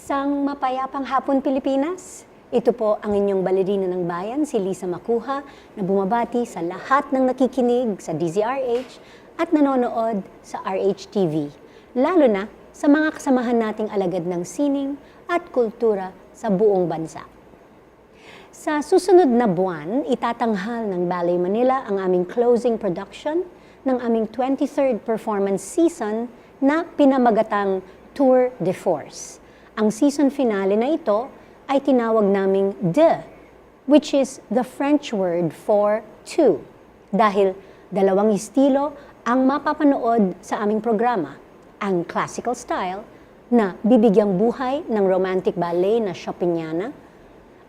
Isang mapayapang hapon, Pilipinas. Ito po ang inyong balerina ng bayan, si Lisa Macuja, na bumabati sa lahat ng nakikinig sa DZRH at nanonood sa RH-TV, lalo na sa mga kasamahan nating alagad ng sining at kultura sa buong bansa. Sa susunod na buwan, itatanghal ng Ballet Manila ang aming closing production ng aming 23rd performance season na pinamagatang Tour de Force. Ang season finale na ito ay tinawag naming de, which is the French word for two. Dahil dalawang estilo ang mapapanood sa aming programa. Ang classical style na bibigyang buhay ng romantic ballet na Chopiniana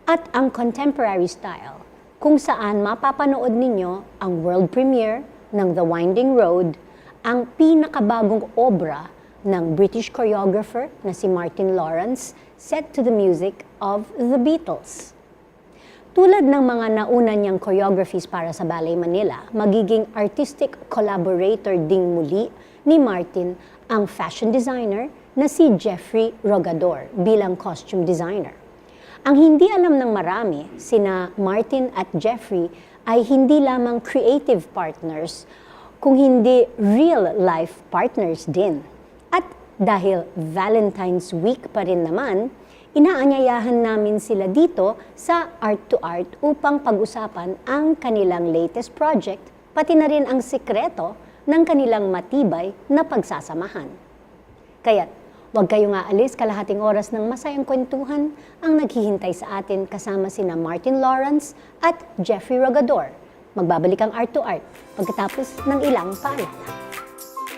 at ang contemporary style kung saan mapapanood ninyo ang world premiere ng The Winding Road, ang pinakabagong obra ng British choreographer na si Martin Lawrence, set to the music of the Beatles. Tulad ng mga nauna niyang choreographies para sa Ballet Manila, magiging artistic collaborator ding muli ni Martin ang fashion designer na si Jeffrey Rogador bilang costume designer. Ang hindi alam ng marami, sina Martin at Jeffrey ay hindi lamang creative partners, kung hindi real-life partners din. At dahil Valentine's Week pa rin naman, inaanyayahan namin sila dito sa Art to Art upang pag-usapan ang kanilang latest project, pati na rin ang sikreto ng kanilang matibay na pagsasamahan. Kaya't huwag kayong aalis, kalahating oras ng masayang kwentuhan ang naghihintay sa atin kasama sina Martin Lawrence at Jeffrey Rogador. Magbabalik ang Art to Art pagkatapos ng ilang paalala.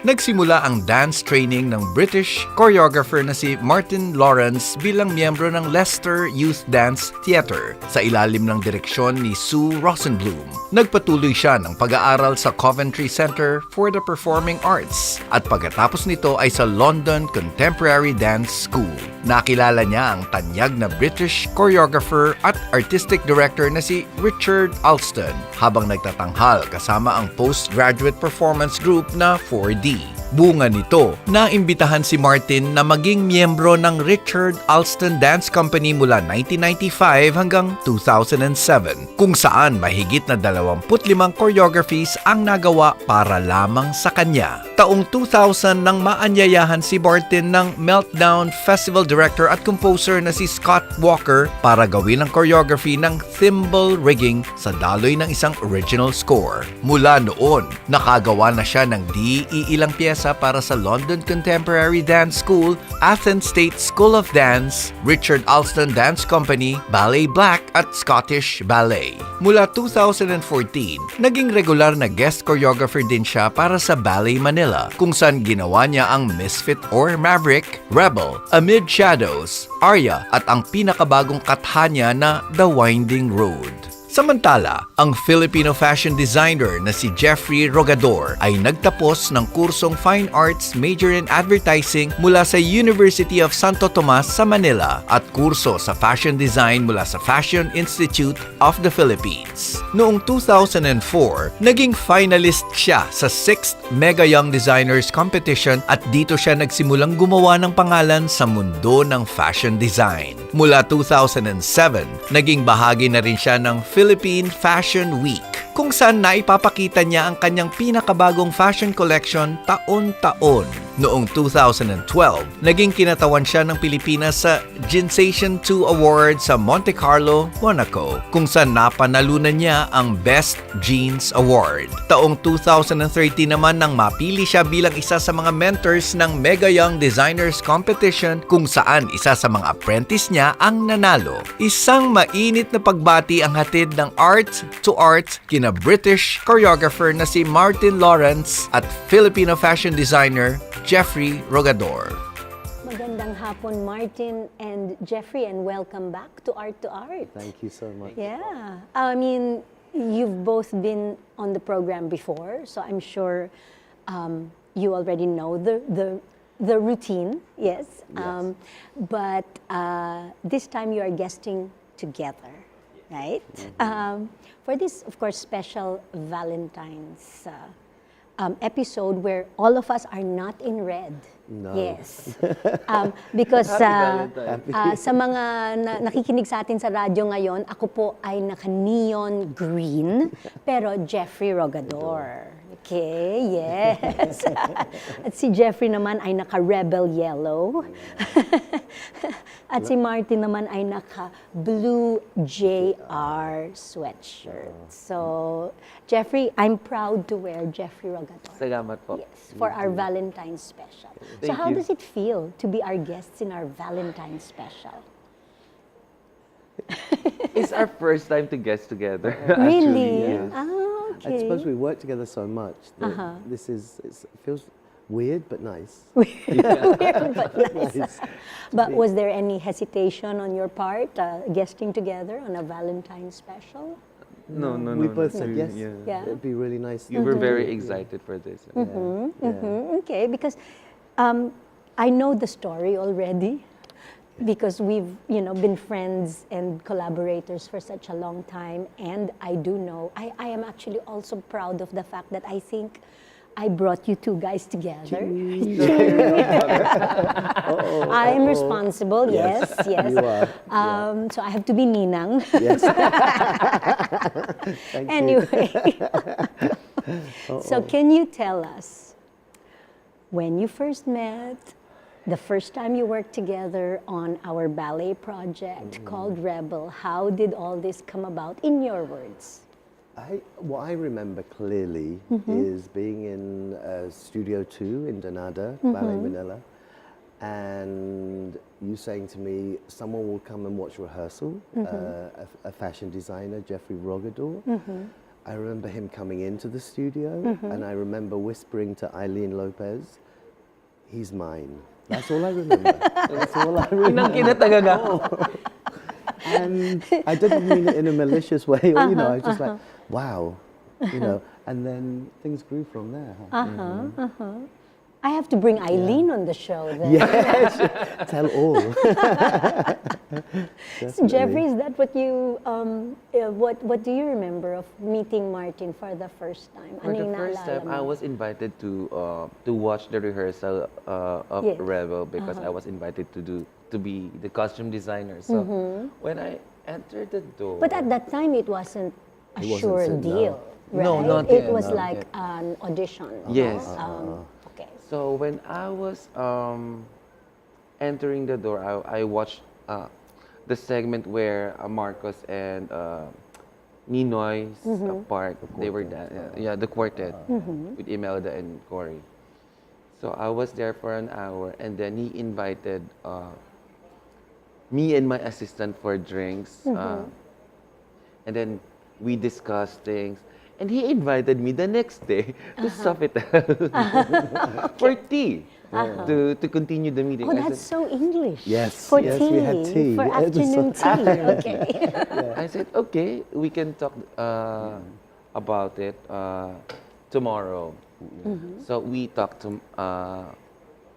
Nagsimula ang dance training ng British choreographer na si Martin Lawrence bilang miyembro ng Leicester Youth Dance Theatre sa ilalim ng direksyon ni Sue Rosenblum. Nagpatuloy siya ng pag-aaral sa Coventry Center for the Performing Arts at pagkatapos nito ay sa London Contemporary Dance School. Nakilala niya ang tanyag na British choreographer at artistic director na si Richard Alston habang nagtatanghal kasama ang postgraduate performance group na 4D. Bunga nito, naimbitahan si Martin na maging miyembro ng Richard Alston Dance Company mula 1995 hanggang 2007, kung saan mahigit na 25 choreographies ang nagawa para lamang sa kanya. Taong 2000 nang maanyayahan si Martin ng Meltdown Festival Director at composer na si Scott Walker para gawin ang choreography ng thimble rigging sa daloy ng isang original score. Mula noon, nakagawa na siya ng di iilang piyesa para sa London Contemporary Dance School, Athens State School of Dance, Richard Alston Dance Company, Ballet Black at Scottish Ballet. Mula 2014, naging regular na guest choreographer din siya para sa Ballet Manila, kung saan ginawa niya ang Misfit or Maverick, Rebel, Amid Shadows, Arya at ang pinakabagong kathanya na The Winding Road. Samantala, ang Filipino fashion designer na si Jeffrey Rogador ay nagtapos ng kursong Fine Arts Major in Advertising mula sa University of Santo Tomas sa Manila at kurso sa Fashion Design mula sa Fashion Institute of the Philippines. Noong 2004, naging finalist siya sa 6th Mega Young Designers Competition at dito siya nagsimulang gumawa ng pangalan sa mundo ng fashion design. Mula 2007, naging bahagi na rin siya ng Philippine Fashion Week, kung saan naipapakita niya ang kanyang pinakabagong fashion collection taon-taon. Noong 2012, naging kinatawan siya ng Pilipinas sa Ginsation 2 Award sa Monte Carlo, Monaco, kung saan napanalunan niya ang Best Jeans Award. Taong 2013 naman nang mapili siya bilang isa sa mga mentors ng Mega Young Designers Competition, kung saan isa sa mga apprentice niya ang nanalo. Isang mainit na pagbati ang hatid ng Art to Art kina British choreographer na si Martin Lawrence at Filipino fashion designer Jeffrey Rogador. Magandang hapon, Martin and Jeffrey, and welcome back to Art to Art. Thank you so much. Yeah, I mean, you've both been on the program before, so I'm sure you already know the routine. Yes. Yes. But this time you are guesting together, right? Mm-hmm. For this, of course, special Valentine's episode where all of us are not in red. No. Yes. Because Happy Valentine's. sa mga nakikinig sa atin sa radyo ngayon, ako po ay naka-neon green, pero Jeffrey Rogador. Okay, yes. At si Jeffrey naman ay naka-rebel yellow. At si Martin naman ay naka-blue JR sweatshirt. So, Jeffrey, I'm proud to wear Jeffrey Rogador. Salamat po. Yes, for our Valentine's special. So Thank how you. does it feel to be our guests in our Valentine's special? It's our first time to guest together. Really? yes. Ah, okay. I suppose we work together so much that this it feels weird but nice. Weird, but nice. Nice. But was there any hesitation on your part, guesting together on a Valentine's special? No. We both said yes. Yeah. It'd be really nice. We were very excited for this. Okay, because I know the story already. Because we've, been friends and collaborators for such a long time, and I do know, I am actually also proud of the fact that I think I brought you two guys together. I am responsible, yes. You are. So I have to be ninang. Yes. Thank you. Anyway, so can you tell us when you first met, the first time you worked together on our ballet project called Rebel, how did all this come about in your words? What I remember clearly is being in Studio 2 in Donada, Ballet Manila, and you saying to me, someone will come and watch rehearsal, a fashion designer, Jeffrey Rogador. I remember him coming into the studio, and I remember whispering to Eileen Lopez, he's mine. That's all I remember. That's all I remember. And I didn't mean it in a malicious way, or, I was just like, wow, and then things grew from there. I have to bring Eileen on the show then. Yes, tell all. So Jeffrey, is that what you, what do you remember of meeting Martin for the first time? For the Anong first naalala time, mo? I was invited to watch the rehearsal of Yes. Rebel because I was invited to be the costume designer. So when I entered the door, But at that time, it wasn't a It wasn't sure said, no. deal, right? No, not It yet, was not like yet. an audition. Yes. Okay. So when I was entering the door, I watched the segment where Marcos and Ninoy's part. They were the quartet with Imelda and Cory. So I was there for an hour, and then he invited me and my assistant for drinks, and then we discussed things. And he invited me the next day to Sofitel for tea to continue the meeting. Oh, I that's said, so English. Yes, For yes, tea. we had tea. For It was afternoon so- tea. Okay. I said, okay, we can talk about it tomorrow. So we talked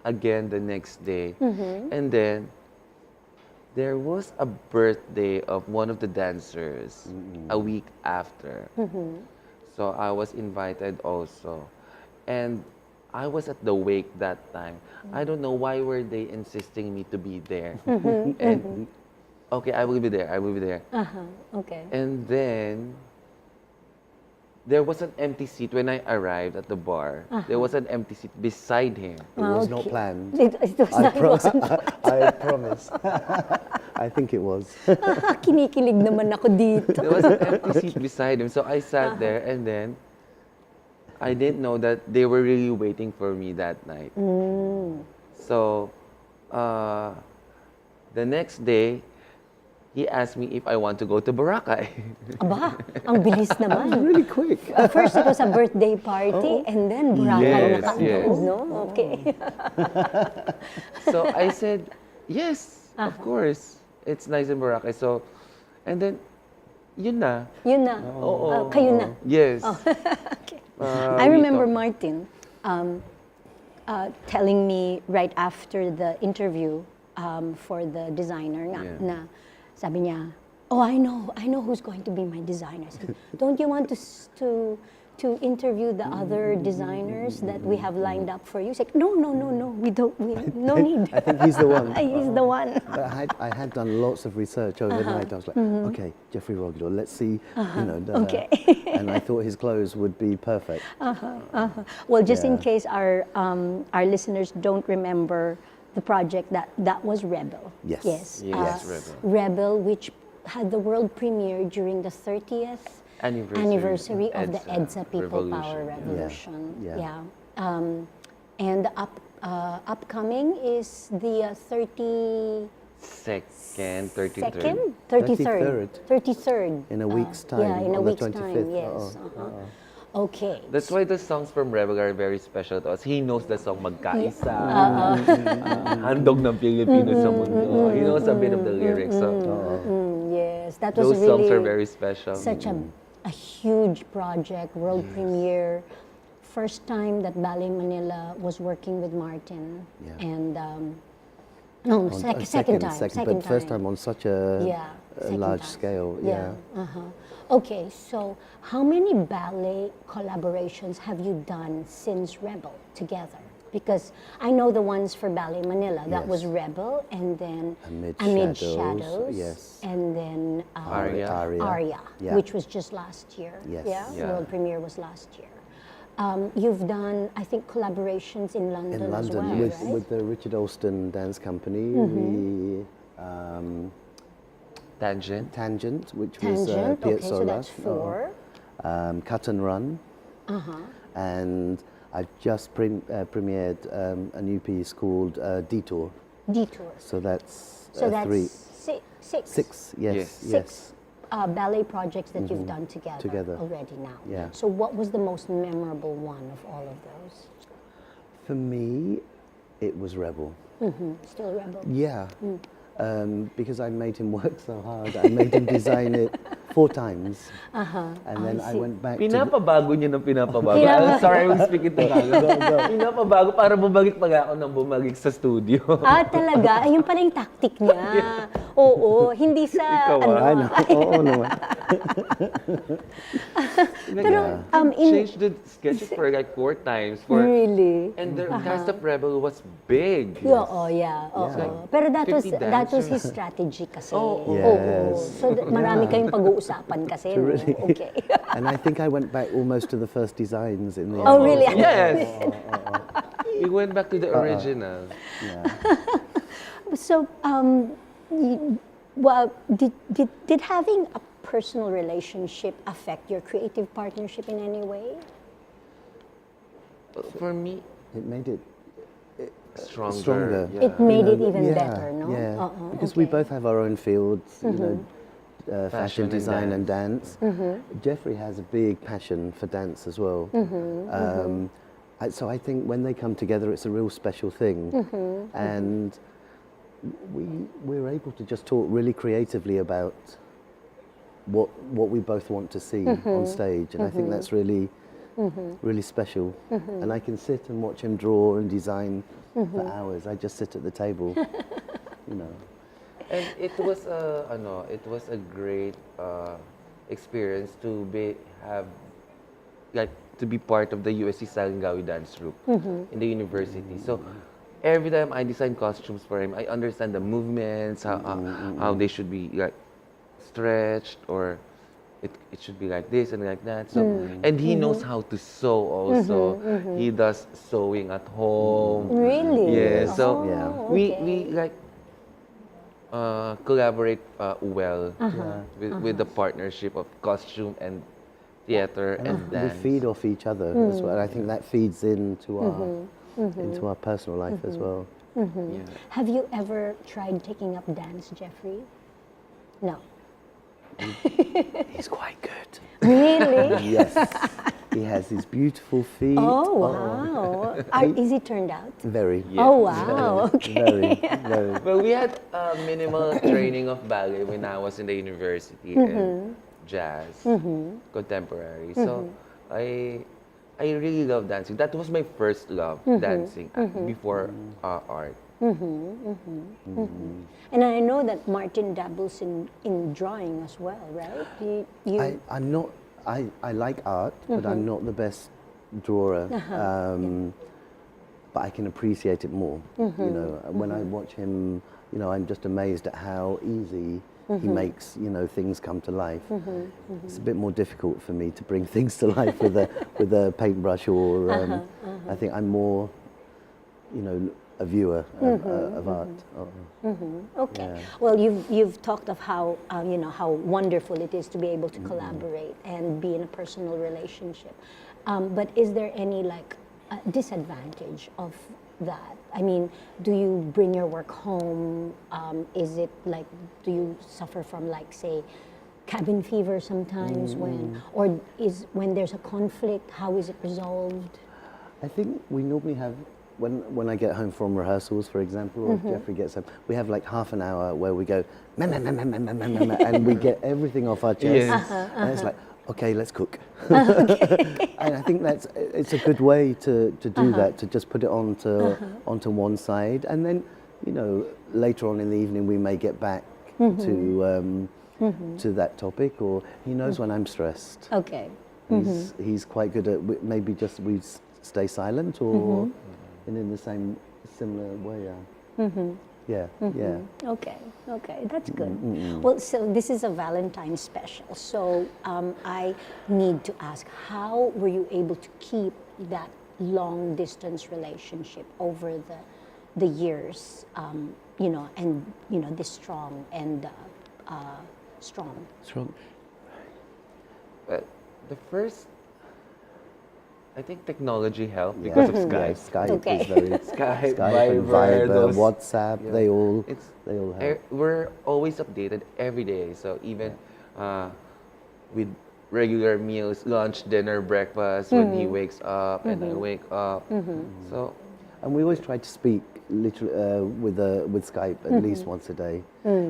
again the next day. And then there was a birthday of one of the dancers a week after. So I was invited also. And I was at the wake that time. I don't know why were they insisting me to be there. And okay, I will be there. I will be there. Okay. And then there was an empty seat when I arrived at the bar. There was an empty seat beside him. It was not Okay. planned. It was not, wasn't. I promise. I think it was. Kinikilig naman ako dito. There was an empty seat beside him. So I sat there, and then I didn't know that they were really waiting for me that night. So the next day, he asked me if I want to go to Boracay. Aba, ang bilis naman. Really quick. First, it was a birthday party, and then Boracay Yes, na yes. kaagad, no? Okay. So I said, yes, of course. It's nice in Boracay. So, and then, yun na. Yun na. Kayo na. Yes. I remember Martin telling me right after the interview for the designer nga, Yeah. na sabi niya, oh, I know who's going to be my designer. I said, don't you want to to interview the other designers that we have lined up for you? He's like, no, we don't, no need. I think he's the one. He's the one. But I had done lots of research overnight. I was like, okay, Jeffrey Rogador, let's see, Okay. and I thought his clothes would be perfect. Well, just in Yeah. case our listeners don't remember the project, that was Rebel. Yes. Yes. Yes, Rebel. Rebel, which had the world premiere during the 30th anniversary of the EDSA People Power Revolution. Yeah. And the upcoming is the 33rd. 33rd. In a week's time. Yeah, in a on the week's 25th. time, yes. Okay. That's why the songs from Rebel are very special to us. He knows the song Magkaisa, Handog ng Pilipino sa Mundo. He knows a bit of the lyrics. So Yes, that was those really songs are very special. such a huge project, world premiere. First time that Ballet Manila was working with Martin. Yeah. And no, second time. But first time on such a second large time. scale. Yeah. Okay, so how many ballet collaborations have you done since Rebel together? Because I know the ones for Ballet Manila. That Yes. was Rebel, and then Amid Shadows, yes. and then Aria. Yeah. which was just last year. Yes. Yeah, Yeah. world premiere was last year. You've done, I think, collaborations in London, In London, as well, with, right? with the Richard Alston Dance Company, we Tangent, which was Tangent, okay, so Piazzolla, that's 4. Cut and Run, and I've just premiered a new piece called Detour. Detour. So that's So that's 3, six. 6. Yes, Yes. Six ballet projects that you've done together already now. Yeah. So what was the most memorable one of all of those? For me, it was Rebel. Still Rebel. Yeah, because I made him work so hard. I made him design it 4 times, and then I went back to Pinapabago niya ng pinapabago. I'm sorry, I'm speaking Tagalog. Pinapabago para bumalik pa ako ng bumalik sa studio. Talaga? Ayun pala yung tactic niya. Oo, hindi sa Ikaw, ano. Oo naman. Pero, Changed the sketches for like 4 times. Really? And the cast of Rebel was big. Oo, yeah. Oo. Pero that was 50 his dancers. strategy kasi. Yes. So marami kayong pag-uusapan kasi. No? Really. Okay. And I think I went back almost to the first designs in the Oh, end. really? Yes. We went back to the original. So, well, did having a personal relationship affect your creative partnership in any way? For me, It made it stronger. Yeah. It made it know, even yeah, better, no? Yeah, because we both have our own fields, fashion Fashion and design and dance. Jeffrey has a big passion for dance as well. So I think when they come together, it's a real special thing. And we're able to just talk really creatively about what we both want to see on stage. And I think that's really, really special. And I can sit and watch him draw and design for hours. I just sit at the table, you know. And it was a great experience to be part of the USC Salingawi dance group in the university. So every time I design costumes for him, I understand the movements, how they should be like stretched, or it should be like this and like that. So and he knows how to sew also. He does sewing at home. Really? Yeah. So Yeah. we like collaborate well with the partnership of costume and theater and We dance. feed off each other as well. I think that feeds into our personal life as well. Yeah. Have you ever tried taking up dance, Jeffrey? No. He's quite good. Really? Yes. He has these beautiful feet. Oh, wow. Is it turned out? Very. Oh, wow. Okay. Very. Well, we had minimal training of ballet when I was in the university and jazz, contemporary. So I really love dancing. That was my first love, dancing before art. And I know that Martin dabbles in drawing as well, right? I'm not. I like art, but I'm not the best drawer. But I can appreciate it more. You know, when I watch him, you know, I'm just amazed at how easy he makes, you know, things come to life. It's a bit more difficult for me to bring things to life with a paintbrush, or I think I'm more, you know, a viewer of art. Okay. Yeah. Well, you've talked of how you know, how wonderful it is to be able to collaborate and be in a personal relationship. But is there any like disadvantage of that? I mean, do you bring your work home? Is it like, do you suffer from, like, say, cabin fever sometimes or when there's a conflict, how is it resolved? I think we normally have, when I get home from rehearsals, for example, or if Jeffrey gets home, we have like half an hour where we go, "Meh, meh, meh, meh, meh, meh, meh, meh, meh," and we get everything off our chests. And it's like, okay, let's cook. And I think it's a good way to do that, to just put it onto one side. And then, you know, later on in the evening, we may get back to that topic, or he knows when I'm stressed. Okay. He's quite good at, maybe just we stay silent, or in the same similar way. Yeah. Okay, that's good. Well, so this is a Valentine's special. So I need to ask, how were you able to keep that long distance relationship over the years? You know, and you know, this strong and strong. The first, I think technology helped because of Skype. Skype Okay. is very Skype, and Viber, Viber, WhatsApp. They all help. We're always updated every day. So even with regular meals, lunch, dinner, breakfast, when he wakes up and I wake up. So, And we always try to speak literally with Skype at least once a day.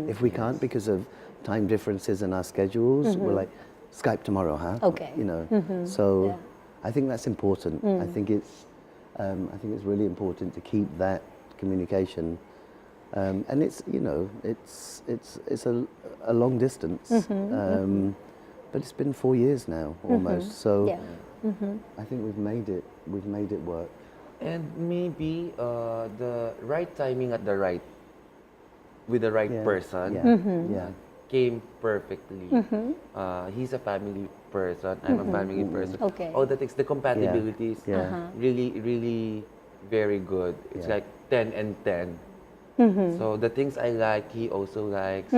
If we can't, because of time differences in our schedules, we're like, Skype tomorrow, huh? Okay. You know. So I think that's important. I think it's really important to keep that communication. And it's, you know, it's a long distance. But it's been 4 years now almost. So I think we've made it work. and maybe the right timing at the right, with the right person. Yeah. Came perfectly. He's a family person. I'm a family person. Okay. All the things, the compatibility is really, really very good. It's like 10 and 10. So the things I like, he also likes.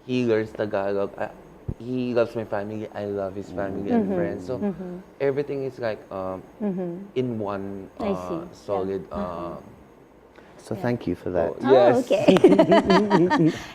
He learns Tagalog. He loves my family. I love his family and friends. So everything is like in one I see. solid. So thank you for that. Yes. Oh, okay.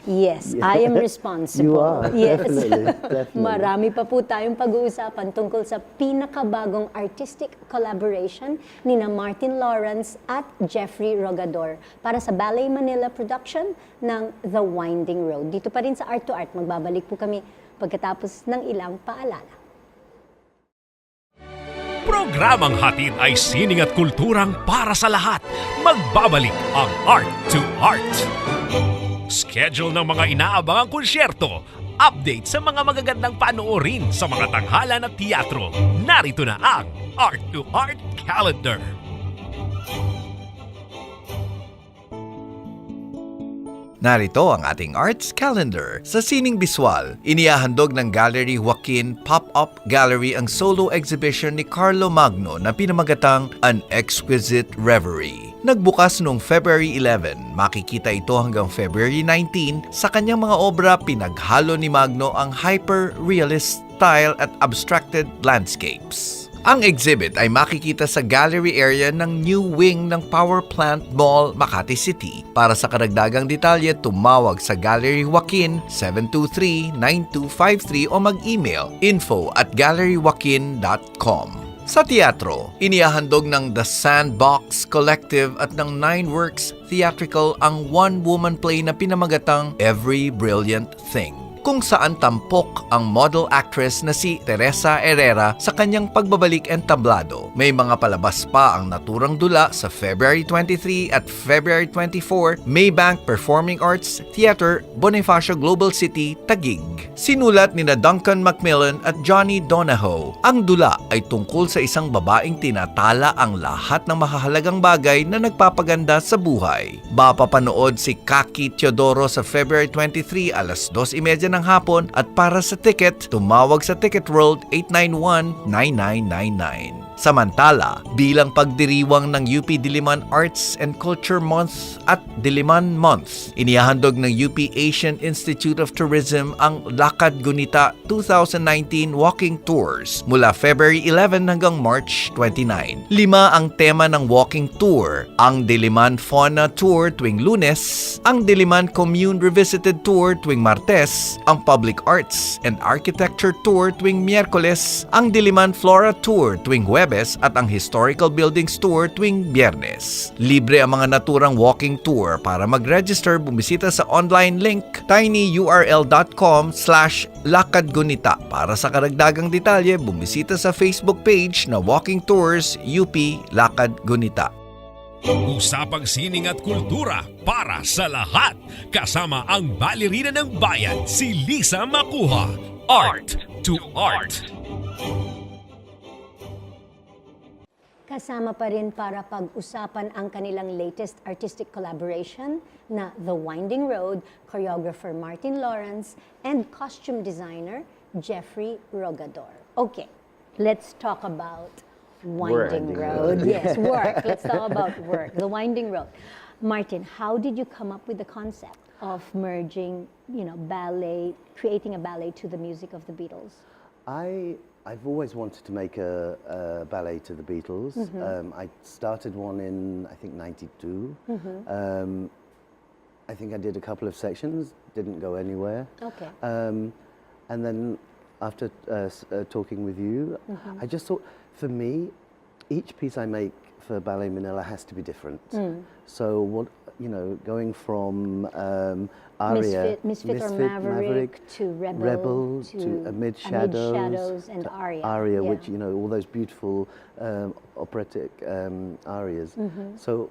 Yes, I am responsible. You are, Yes. definitely. Marami pa po tayong pag-uusapan tungkol sa pinakabagong artistic collaboration ni na Martin Lawrence at Jeffrey Rogador para sa Ballet Manila production ng The Winding Road. Dito pa rin sa Art to Art, magbabalik po kami pagkatapos ng ilang paalala. Programang hatid ay sining at kulturang para sa lahat. Magbabalik ang Art to Art. Schedule ng mga inaabangang konsyerto. Update sa mga magagandang panoorin sa mga tanghalan at teatro. Narito na ang Art to Art Calendar. Narito ang ating arts calendar. Sa sining biswal, inihahandog ng Gallery Joaquin Pop-Up Gallery ang solo exhibition ni Carlo Magno na pinamagatang An Exquisite Reverie. Nagbukas noong February 11, makikita ito hanggang February 19. Sa kanyang mga obra, pinaghalo ni Magno ang hyper-realist style at abstracted landscapes. Ang exhibit ay makikita sa gallery area ng new wing ng Power Plant Mall, Makati City. Para sa karagdagang detalye, tumawag sa Gallery Joaquin 723-9253 o mag-email info@galleryjoaquin.com. Sa teatro, inihahandog ng The Sandbox Collective at ng Nine Works Theatrical ang one-woman play na pinamagatang Every Brilliant Thing. kung saan tampok ang model actress na si Teresa Herrera sa kanyang pagbabalik entablado. May mga palabas pa ang naturang dula sa February 23 at February 24, Maybank Performing Arts Theater, Bonifacio Global City, Taguig. Sinulat ni Duncan Macmillan at Johnny Donahoe. Ang dula ay tungkol sa isang babaeng tinatala ang lahat ng mahahalagang bagay na nagpapaganda sa buhay. Mapapanood si Kaki Teodoro sa February 23 alas 2:30 ng hapon at para sa ticket, tumawag sa Ticket World 891-9999. Samantala, bilang pagdiriwang ng UP Diliman Arts and Culture Month at Diliman Month, inihahandog ng UP Asian Institute of Tourism ang Lakad Gunita 2019 Walking Tours mula February 11 hanggang March 29. 5 ang tema ng walking tour: ang Diliman Fauna Tour tuwing Lunes, ang Diliman Commune Revisited Tour tuwing Martes, ang Public Arts and Architecture Tour tuwing Miyerkules, ang Diliman Flora Tour tuwing Huwebes, at ang Historical Buildings Tour tuwing Biyernes. Libre ang mga naturang walking tour. Para mag-register, bumisita sa online link tinyurl.com/lakadgunita. Para sa karagdagang detalye, bumisita sa Facebook page na Walking Tours UP Lakad Gunita. Usapang sining at kultura para sa lahat. Kasama ang balerina ng bayan, si Lisa Macuja. Art to Art. Kasama pa rin para pag-usapan ang kanilang latest artistic collaboration na The Winding Road, choreographer Martin Lawrence and costume designer Jeffrey Rogador. Okay, let's talk about Winding Road. Yes, work. Let's talk about work. The Winding Road. Martin, how did you come up with the concept of merging, ballet, creating a ballet to the music of the Beatles? I've always wanted to make a ballet to the Beatles. I started one in, I think, 92. I think I did a couple of sections, didn't go anywhere. Okay. And then after talking with you, I just thought, for me, each piece I make for Ballet Manila has to be different. So going from aria, Misfit or Maverick to Rebel to Amid Shadows and Aria. Aria, Yeah. which, all those beautiful operatic arias. So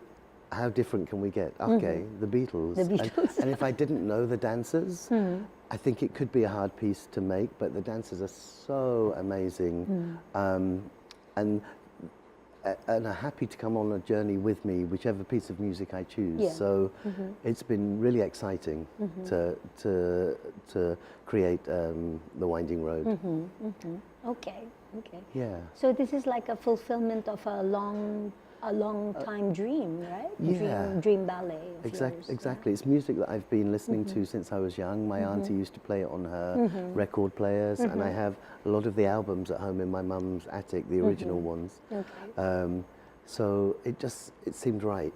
how different can we get? Okay, the Beatles. The Beatles. And if I didn't know the dancers, I think it could be a hard piece to make, but the dancers are so amazing. And are happy to come on a journey with me, whichever piece of music I choose. Yeah. So it's been really exciting to create The Winding Road. Okay. Yeah. So this is like a fulfillment of a long time dream, right? Yeah. Dream ballet of yours. Exactly. It's music that I've been listening to since I was young. My auntie used to play it on her record players, and I have a lot of the albums at home in my mum's attic, the original ones. Okay. So it seemed right,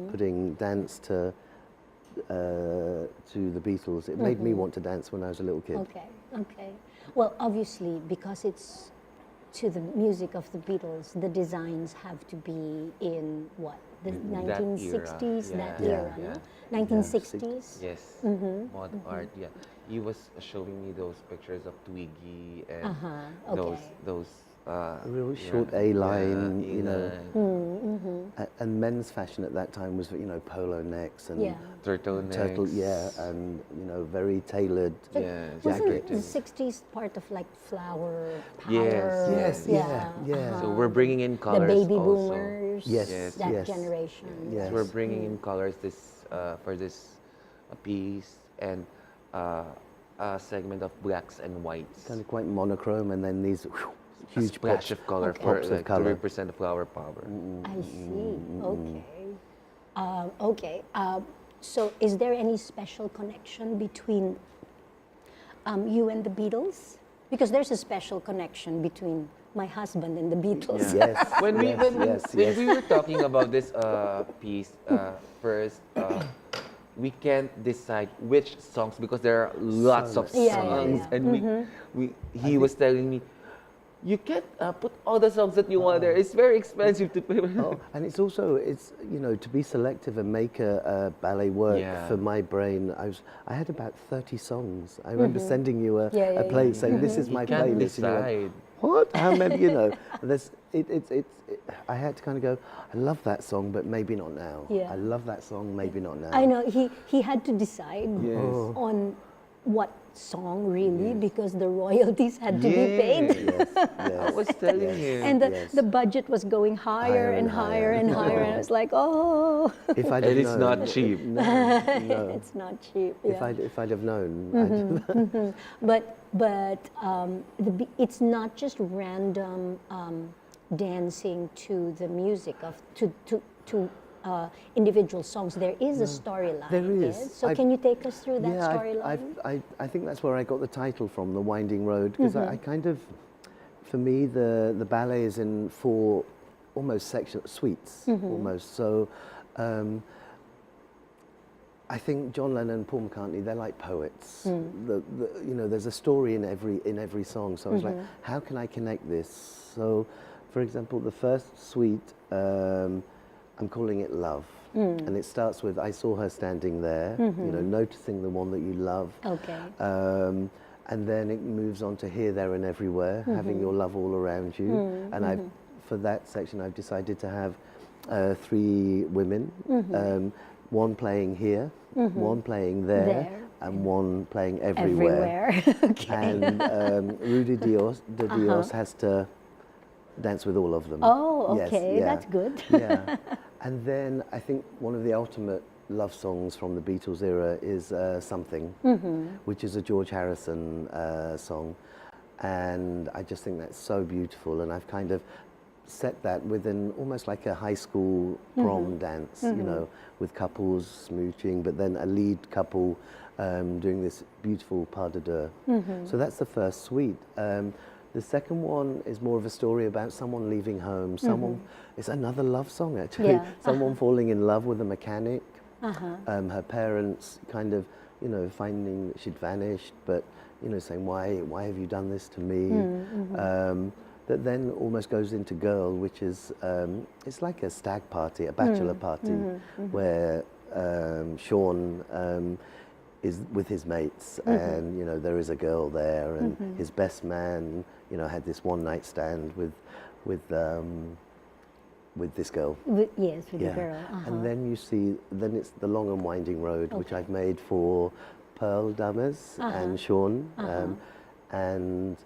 putting dance to the Beatles. It made me want to dance when I was a little kid. Okay. Well, obviously, because it's to the music of the Beatles, the designs have to be in what? The 1960s, that era, no? 1960s? Yes, mod art, yeah. He was showing me those pictures of Twiggy and those A real short A-line, and men's fashion at that time was, polo necks and turtlenecks. and very tailored Wasn't jacket. the 60s part of like flower power? Yes. So we're bringing in colors. The baby also. boomers, that generation. Yes. So we're bringing in colors for this piece and a segment of blacks and whites. Kind of quite monochrome, and then these huge splash pops of color pops of to color. represent the flower power. I see. Okay. So, is there any special connection between you and the Beatles? Because there's a special connection between my husband and the Beatles. Yes. When we yes. were talking about this piece first, we can't decide which songs because there are lots of songs, and he was telling me, you can't put all the songs that you want there. It's very expensive to pay. Oh, and it's also, you know, to be selective and make a ballet work for my brain. I had about 30 songs. I remember sending you a play saying, "This is my You can't playlist." And you decide. went, what? How many? You know, I had to kind of go, I love that song, but maybe not now. Yeah. I love that song, maybe not now. I know he had to decide Yes. on what song really because the royalties had to be paid. Yes, I yes. was telling him. And Yes. the budget was going higher and higher and higher, and I was like, oh, If I'd And have it's known, not cheap. No, no. it's not cheap. If Yeah. I'd have known, I'd, But it's not just random dancing to the music of to individual songs. There is a storyline. There is. yes? So can you take us through that storyline? I think that's where I got the title from, The Winding Road, because I kind of, for me, the ballet is in 4 almost suites, almost. So I think John Lennon and Paul McCartney, they're like poets. You know, there's a story in every song. So I was like, how can I connect this? So, for example, the first suite, I'm calling it Love. And it starts with, I saw her standing there, you know, noticing the one that you love. Okay. And then it moves on to Here, There and Everywhere, having your love all around you. And for that section, I've decided to have 3 women, one playing here, one playing there, and one playing everywhere. Okay. And Rudy Dios has to dance with all of them. Oh, Yes, okay, yeah. that's good. Yeah. And then I think one of the ultimate love songs from the Beatles era is Something, which is a George Harrison song. And I just think that's so beautiful. And I've kind of set that within almost like a high school prom dance, you know, with couples smooching, but then a lead couple doing this beautiful pas de deux. So that's the first suite. The second one is more of a story about someone leaving home. It's another love song, actually. Yeah. Someone falling in love with a mechanic. Her parents kind of, you know, finding that she'd vanished, but, you know, saying, why have you done this to me? That then almost goes into Girl, which is, it's like a stag party, a bachelor party, where Sean is with his mates, and you know there is a girl there, and his best man, you know, had this one-night stand with this girl. With the girl. And then you see, then it's The Long and Winding Road, which I've made for Pearl Dammers and Sean, and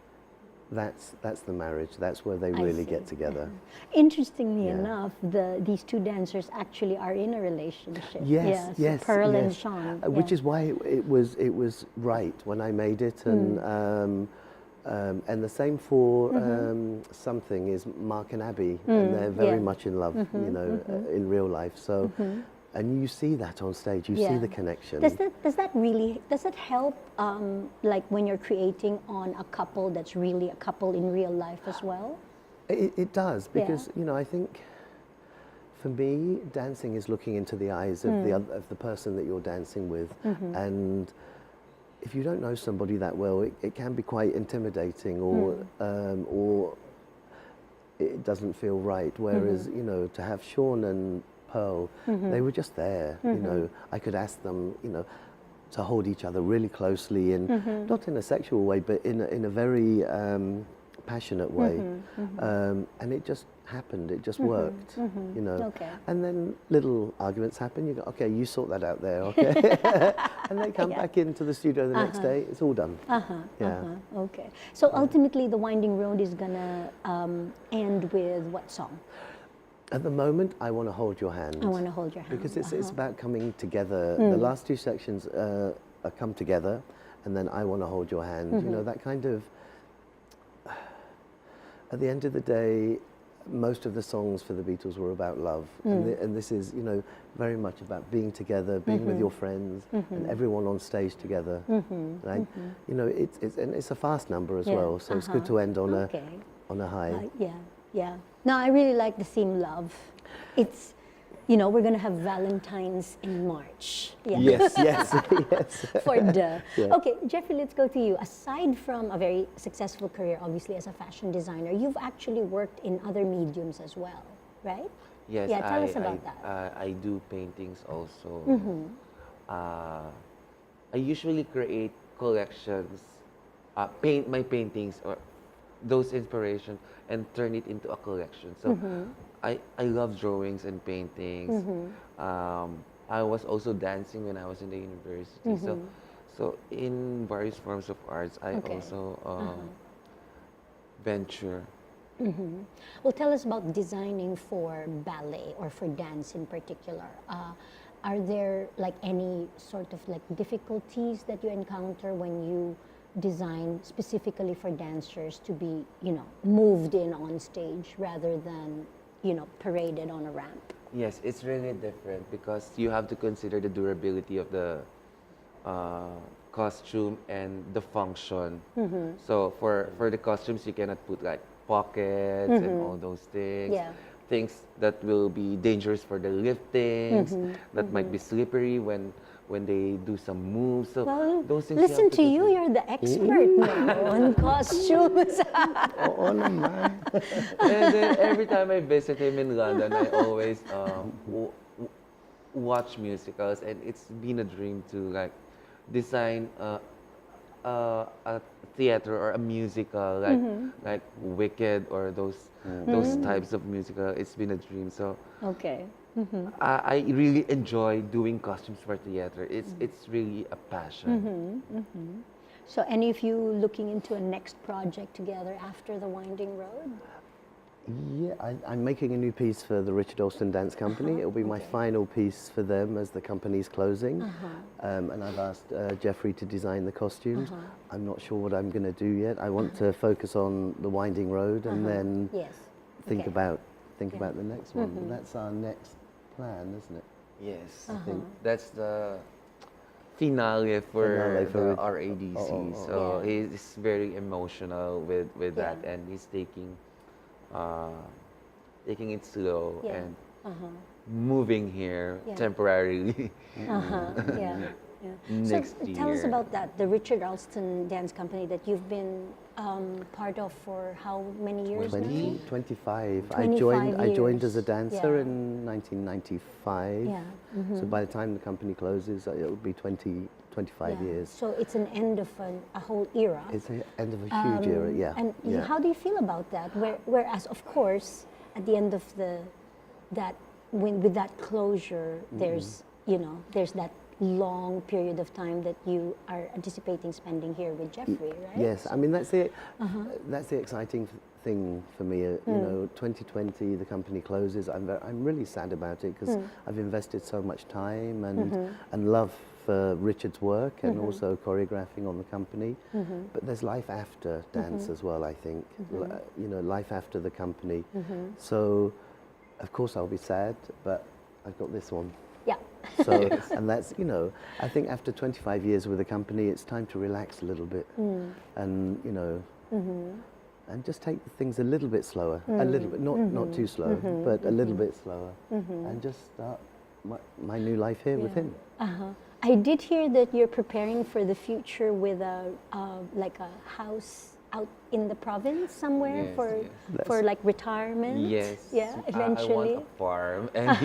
that's the marriage. That's where they really get together. Interestingly enough, these 2 dancers actually are in a relationship. Yes, yes, Pearl yes. and Sean. Which is why it was right when I made it, and the same for Something is Mark and Abby, and they're very much in love, you know, in real life. So, and you see that on stage. You see the connection. Does that help, like when you're creating on a couple that's really a couple in real life as well? It does, because you know, I think for me, dancing is looking into the eyes of the person that you're dancing with, and if you don't know somebody that well, it can be quite intimidating, or it doesn't feel right. Whereas you know, to have Sean and Pearl, they were just there. You know, I could ask them, you know, to hold each other really closely, and not in a sexual way, but in a very passionate way. And it just happened. It just worked. You know. Okay. And then little arguments happen. You go, okay, you sort that out there, okay? And they come back into the studio the next day. It's all done. Okay. So ultimately, The Winding Road is gonna end with what song? At the moment, I Want to Hold Your Hand. I Want to Hold Your Hand. Because it's about coming together. The last 2 sections are come together, and then I Want to Hold Your Hand. You know, that kind of, at the end of the day, most of the songs for the Beatles were about love. And this is, you know, very much about being together, being with your friends, and everyone on stage together. And you know, it's a fast number as well, so it's good to end on a high. Yeah. No, I really like the theme Love. It's you know, we're going to have Valentine's in March. Yeah. Yes, yes, yes. For the. Yeah. Okay, Jeffrey, let's go to you. Aside from a very successful career, obviously, as a fashion designer, you've actually worked in other mediums as well, right? Yes, Yeah, tell us about that. I do paintings also. Mm-hmm. I usually create collections, paint my paintings or those inspiration and turn it into a collection. So Mm-hmm. I love drawings and paintings. I was also dancing when I was in the university. So in various forms of arts, I Okay. also venture. Well, tell us about designing for ballet or for dance in particular. Are there like any sort of like difficulties that you encounter when you design specifically for dancers to be, you know, moved in on stage rather than, you know, paraded on a ramp? Yes, it's really different because you have to consider the durability of the costume and the function. So for the costumes, you cannot put like pockets and all those things. Yeah. Things that will be dangerous for the liftings, that might be slippery when they do some moves. So Well, those things listen have to you, consider. you're the expert no, on costumes. Oo naman. And then every time I visit him in London, I always watch musicals, and it's been a dream to like design a theater or a musical like Wicked or those types of musical. It's been a dream. So Okay. I really enjoy doing costumes for theater. It's really a passion. So any of you looking into a next project together after The Winding Road? Yeah, I'm making a new piece for the Richard Alston Dance Company. It'll be my final piece for them as the company's closing. And I've asked Jeffrey to design the costumes. I'm not sure what I'm going to do yet. I want to focus on the Winding Road and then Yes. think Okay. about the next one. That's our next plan, isn't it? Yes, I think that's the finale for Finale for the RADC. Oh. So Yeah. he's very emotional with that, Yeah. and he's taking it slow Yeah. and moving here Yeah. temporarily Yeah. next so year. tell us about that, the Richard Alston Dance Company that you've been part of for how many years now? 25. 25 I joined as a years. dancer Yeah. in 1995. Yeah. So by the time the company closes, it'll be 25 Yeah. years. So it's an end of a whole era. It's the end of a huge era, yeah. And yeah. how do you feel about that? Whereas, of course, at the end of with that closure, there's there's that long period of time that you are anticipating spending here with Jeffrey, right? Yes, I mean that's the exciting thing for me. You know, 2020 the company closes. I'm really sad about it because I've invested so much time and love for Richard's work and also choreographing on the company. But there's life after dance as well. I think you know, life after the company. So of course I'll be sad, but I've got this one. Yeah. So, and that's, you know, I think after 25 years with the company, it's time to relax a little bit and, you know, and just take things a little bit slower, a little bit, not too slow, but a little bit slower and just start my new life here with him. I did hear that you're preparing for the future with like a house out in the province somewhere Yes, for yes. for like retirement. Yes. Yeah. I Eventually. want a farm, and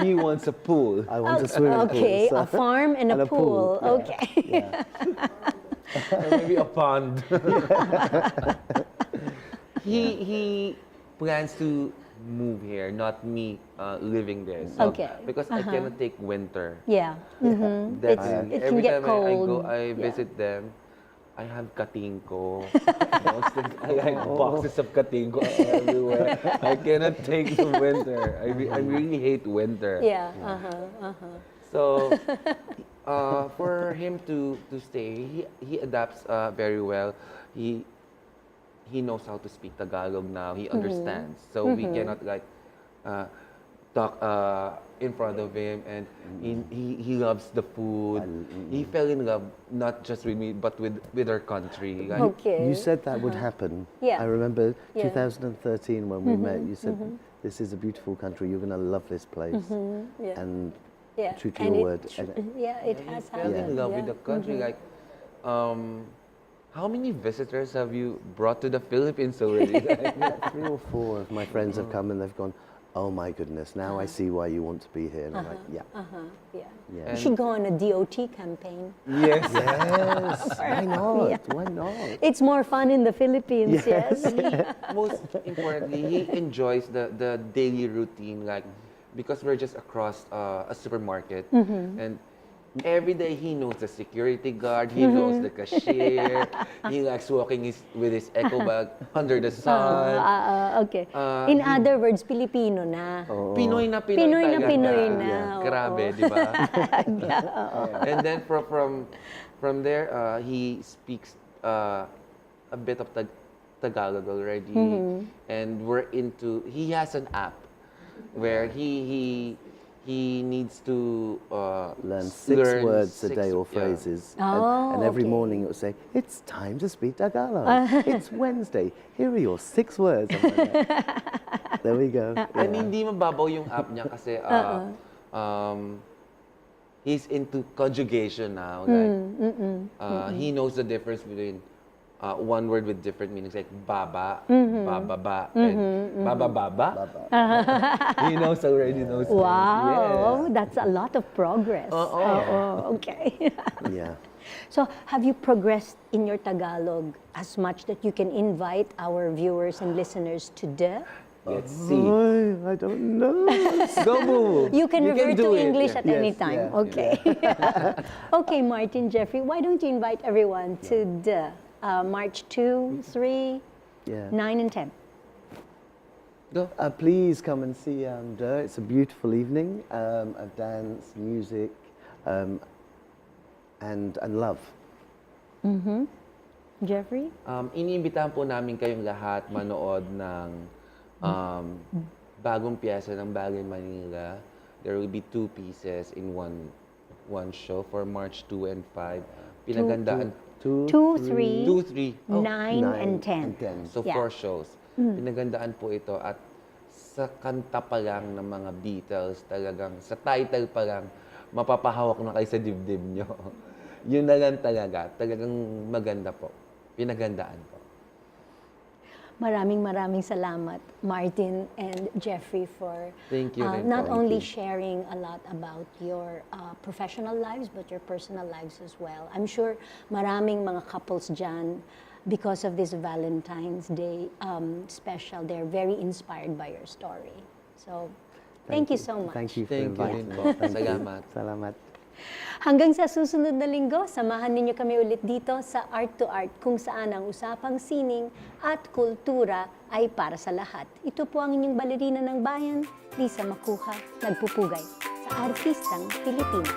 he wants a pool. I want a swimming pool. Okay, so- a farm and a pool. yeah. Okay. Yeah. Or maybe a pond. he plans to move here, not me living there. So, Okay. Because I cannot take winter. Yeah. That's It can every get time I go, cold. I Yeah. visit them. I have katingko. I like boxes of katingko everywhere. I cannot take the winter. I really hate winter. Yeah. So, for him to stay, he adapts very well. He knows how to speak Tagalog now. He understands. So we cannot like talk in front of him, and he loves the food. He fell in love not just with me, but with our country. Like, Okay. You said that would happen. Yeah. I remember Yeah. 2013 when we met. You said, "This is a beautiful country. You're going to love this place." Yeah. And Yeah. true to And your it word. tr- And- yeah, it he has fell happened. in love with yeah. the country. Like, how many visitors have you brought to the Philippines already? Like, 3 or 4 of my friends have come and they've gone, "Oh my goodness, now I see why you want to be here." And I'm like, yeah. Yeah. Yeah. You should go on a DOT campaign. yes. Yes, why not? Why not? It's more fun in the Philippines, yes. Most importantly, he enjoys the daily routine, like, because we're just across a supermarket, and every day he knows the security guard, he knows the cashier, he likes walking with his eco bag under the sun. Okay. In other words, Filipino na. Pinoy na Pinoy, Pinoy na talaga. Pinoy na, oo. Grabe, di ba? And then from there, he speaks a bit of Tagalog already, and he has an app where he needs to Learn 6 words a day or yeah. phrases. Oh, and every okay. morning it will say, "It's time to speak Tagalog. It's Wednesday. Here are your 6 words." I'm like, there we go. And hindi mababaw yung app niya kasi he's into conjugation now. Like, he knows the difference between one word with different meanings, like baba, bababa, and baba. He knows already those things. Wow, that's a lot of progress. Okay. Yeah. So, have you progressed in your Tagalog as much that you can invite our viewers and listeners to the? Let's see. I don't know. Go, boo. You can revert do to it. English at any Yes, time. yeah, Okay. Okay, Martin, Jeffrey, why don't you invite everyone to the March 2, 3, Yeah. 9, and 10? Go. Please come and see Der. It's a beautiful evening of dance, music, and love. Jeffrey? Iniimbitahan po namin kayong lahat manood ng bagong piyesa ng Bagay Manila. There will be 2 pieces in one show for March 2 and 5. Pinagandaan 2, 2, 3, 2, 3. 9, and 10. So Yeah. 4 shows. Pinagandaan po ito at sa kanta pa lang ng mga Beatles, talagang sa title pa lang, mapapahawak na kayo sa dibdib nyo. Yun na lang talaga. Talagang maganda po. Pinagandaan po. Maraming salamat, Martin and Jeffrey, for Thank you rin po. not Thank only you. sharing a lot about your professional lives, but your personal lives as well. I'm sure maraming mga couples dyan, because of this Valentine's Day special, they're very inspired by your story. So, thank you so much. Thank you for Thank you inviting rin me. po. Thank you. Salamat. Salamat. Hanggang sa susunod na linggo, samahan ninyo kami ulit dito sa Art to Art, kung saan ang usapang sining at kultura ay para sa lahat. Ito po ang inyong balerina ng bayan, Lisa Macuja, nagpupugay sa Artistang Pilipino.